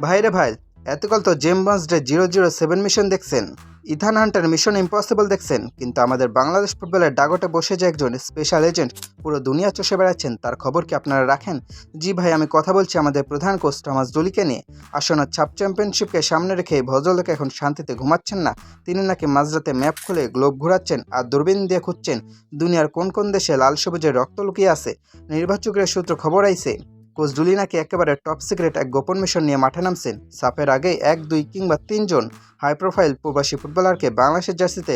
ভাইরে ভাই, এতকাল তো জেম বন্ডে 007 মিশন দেখছেন, ইথান হান্টার মিশন ইম্পসিবল দেখছেন, কিন্তু আমাদের বাংলাদেশ ফুটবলের ডাগটে বসে যে একজন স্পেশাল এজেন্ট পুরো দুনিয়া চষে বেড়াচ্ছেন, তার খবর কি আপনারা রাখেন? জি ভাই, আমি কথা বলছি আমাদের প্রধান কোচ থমাস ডুলিকে নিয়ে। আসন্ন সাব চ্যাম্পিয়নশিপকে সামনে রেখে ভদ্রলোক এখন শান্তিতে ঘুমাচ্ছেন না। তিনি নাকি মাঝরাতে ম্যাপ খুলে গ্লোব ঘোরাচ্ছেন আর দূরবীন দিয়ে খুঁজছেন দুনিয়ার কোন কোন দেশে লাল সবুজের রক্ত লুকিয়ে আছে। নির্বাচকের সূত্র খবর আইছে কোচ ডুলি নাকি একেবারে টপ সিক্রেট এক গোপন মিশন নিয়ে মাঠে নামছেন। সাফের আগে 1, 2 কিংবা 3 জন হাই প্রোফাইল প্রবাসী ফুটবলারকে বাংলাদেশের জার্সিতে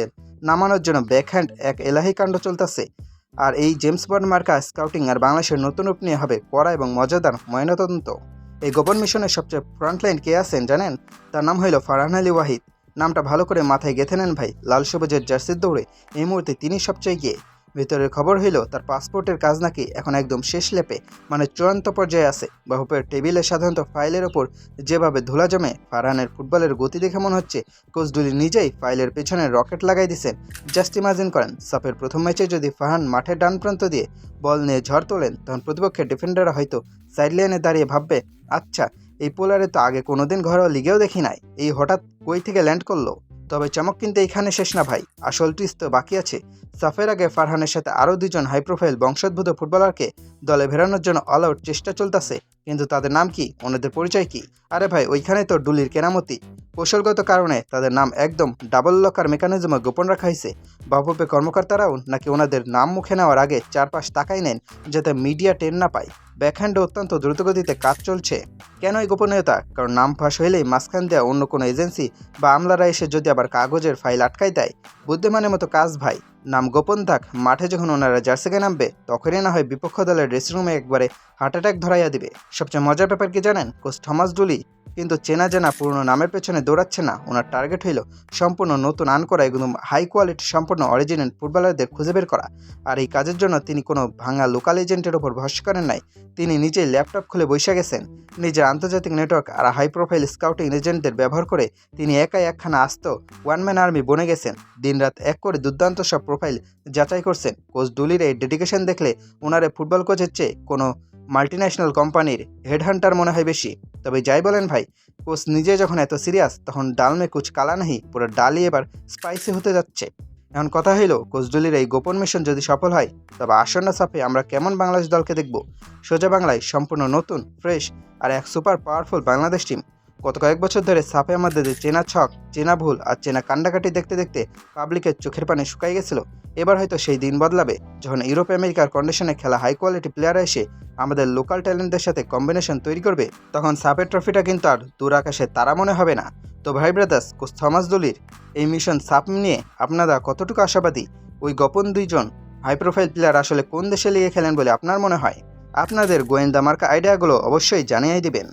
নামানোর জন্য ব্যাকহ্যান্ড এক এলাহি কাণ্ড চলতেছে। আর এই জেমস বন্ড মার্কা স্কাউটিং আর বাংলাদেশের নতুন রূপ নিয়ে হবে কড়া এবং মজাদার ময়নাতদন্ত। এই গোপন মিশনের সবচেয়ে ফ্রন্টলাইন কে আছেন জানেন? তার নাম হইল ফারহান আলী ওয়াহিদ। নামটা ভালো করে মাথায় গেঁথে নেন ভাই, লাল সবুজের জার্সির দৌড়ে এই মুহূর্তে তিনি সবচেয়ে এগিয়ে। ভিতরের খবর হইল তার পাসপোর্টের কাজ নাকি এখন একদম শেষ লেপে, মানে চূড়ান্ত পর্যায়ে আছে। বাহুপের টেবিলে সাধারণত ফাইলের ওপর যেভাবে ধুলা জমে, ফারহানের ফুটবলের গতি দেখে মনে হচ্ছে কোচ ডুলি নিজেই ফাইলের পেছনে রকেট লাগাই দিয়েছেন। জাস্ট ইমাজিন করেন, সাফের প্রথম ম্যাচে যদি ফারহান মাঠের ডান প্রান্ত দিয়ে বল নিয়ে ঝড় তোলেন, তখন প্রতিপক্ষের ডিফেন্ডাররা হয়তো সাইডলাইনে দাঁড়িয়ে ভাববে, আচ্ছা এই পোলারে তো আগে কোনোদিন ঘরোয়া লিগেও দেখি নাই, এই হঠাৎ কই থেকে ল্যান্ড করলো। তবে চমক কিন্তু এখানে শেষ না ভাই, আসল টুইস্ট তো বাকি আছে। সাফের আগে ফারহানের সাথে আরও 2 জন হাই প্রোফাইল বংশোদ্ভূত ফুটবলারকে দলে ফেরানোর জন্য অল আউট চেষ্টা চলতেছে, কিন্তু তাদের নাম কি, ওনাদের পরিচয় কি? আরে ভাই, ওইখানে তো ডুলির কেরামতি। কৌশলগত কারণে তাদের নাম একদম ডাবল লকার মেকানিজমে গোপন রাখা হয়েছে। বাফুফে কর্মকর্তারাও নাকি ওনাদের নাম মুখে নেওয়ার আগে চারপাশ তাকাই নেন, যাতে মিডিয়া টের না পায়। ব্যাকহ্যান্ডে অত্যন্ত দ্রুতগতিতে কাজ চলছে। কেন এই গোপনীয়তা? কারণ নাম ফাঁস হইলেই মাঝখান দেওয়া অন্য কোনো এজেন্সি বা আমলারা এসে যদি আবার কাগজের ফাইল আটকাই দেয়। বুদ্ধিমানের মতো কাজ ভাই, নাম গোপন থাক, মাঠে যখন ওনারা জার্সিকে নামবে তখনই না হয় বিপক্ষ দলের ড্রেসিং রুমে একবারে হার্ট অ্যাটাক ধরাইয়া দিবে। সবচেয়ে মজার ব্যাপার কি জানেন? কোচ থমাস ডুলি কিন্তু চেনা জানা পুরনো নামের পেছনে দৌড়াচ্ছে না। ওনার টার্গেট হইল সম্পূর্ণ নতুন আন করা একদম হাই কোয়ালিটি সম্পূর্ণ অরিজিনাল ফুটবলারদের খুঁজে বের করা। আর এই কাজের জন্য তিনি কোনো ভাঙা লোকাল এজেন্টের ওপর ভরসা করেন নাই। তিনি নিজেই ল্যাপটপ খুলে বসে গেছেন। নিজের আন্তর্জাতিক নেটওয়ার্ক আর হাই প্রোফাইল স্কাউটিং এজেন্টদের ব্যবহার করে তিনি একাই একখানা আস্ত ওয়ানম্যান আর্মি বনে গেছেন। দিনরাত এক করে দুর্দান্ত সব প্রোফাইল যাচাই করছেন। কোচ ডুলির এই ডেডিকেশন দেখলে ওনারে ফুটবল কোচের চেয়ে কোনো মাল্টিন্যাশনাল কোম্পানির হেডহান্টার মনে হয় বেশি। তবে যাই বলেন ভাই, কোচ নিজে যখন এত সিরিয়াস, তখন ডাল মে কুচ কালা নাহি, পুরো ডালই এবার স্পাইসি হতে যাচ্ছে। এখন কথা হইল, কোচ ডুলির এই গোপন মিশন যদি সফল হয়, তবে আসন্ন সাফে আমরা কেমন বাংলাদেশ দলকে দেখব? সোজা বাংলায় সম্পূর্ণ নতুন, ফ্রেশ আর এক সুপার পাওয়ারফুল বাংলাদেশ টিম। গত কয়েক বছর ধরে সাফে আমাদের চেনা ছক, চেনা ভুল আর চেনা কান্ডাকাটি দেখতে দেখতে পাবলিকের চোখের পানি শুকাই গেছিল। এবার হয়তো সেই দিন বদলাবে, যখন ইউরোপ আমেরিকার কন্ডিশনে খেলা হাই কোয়ালিটি প্লেয়াররা এসে আমাদের লোকাল ট্যালেন্টদের সাথে কম্বিনেশন তৈরি করবে। তখন সাফের ট্রফিটা কিন্তু আর দূর আকাশে তারা মনে হবে না। তো ভাই ব্রাদার্স, কোচ থমাস ডুলির এই মিশন সাফ নিয়ে আপনারা কতটুকু আশাবাদী? ওই গোপন 2 জন হাই প্রোফাইল প্লেয়ার আসলে কোন দেশে লিগে খেলেন বলে আপনার মনে হয়? আপনাদের গোয়েন্দা মার্কা আইডিয়াগুলো অবশ্যই জানিয়ে দিবেন।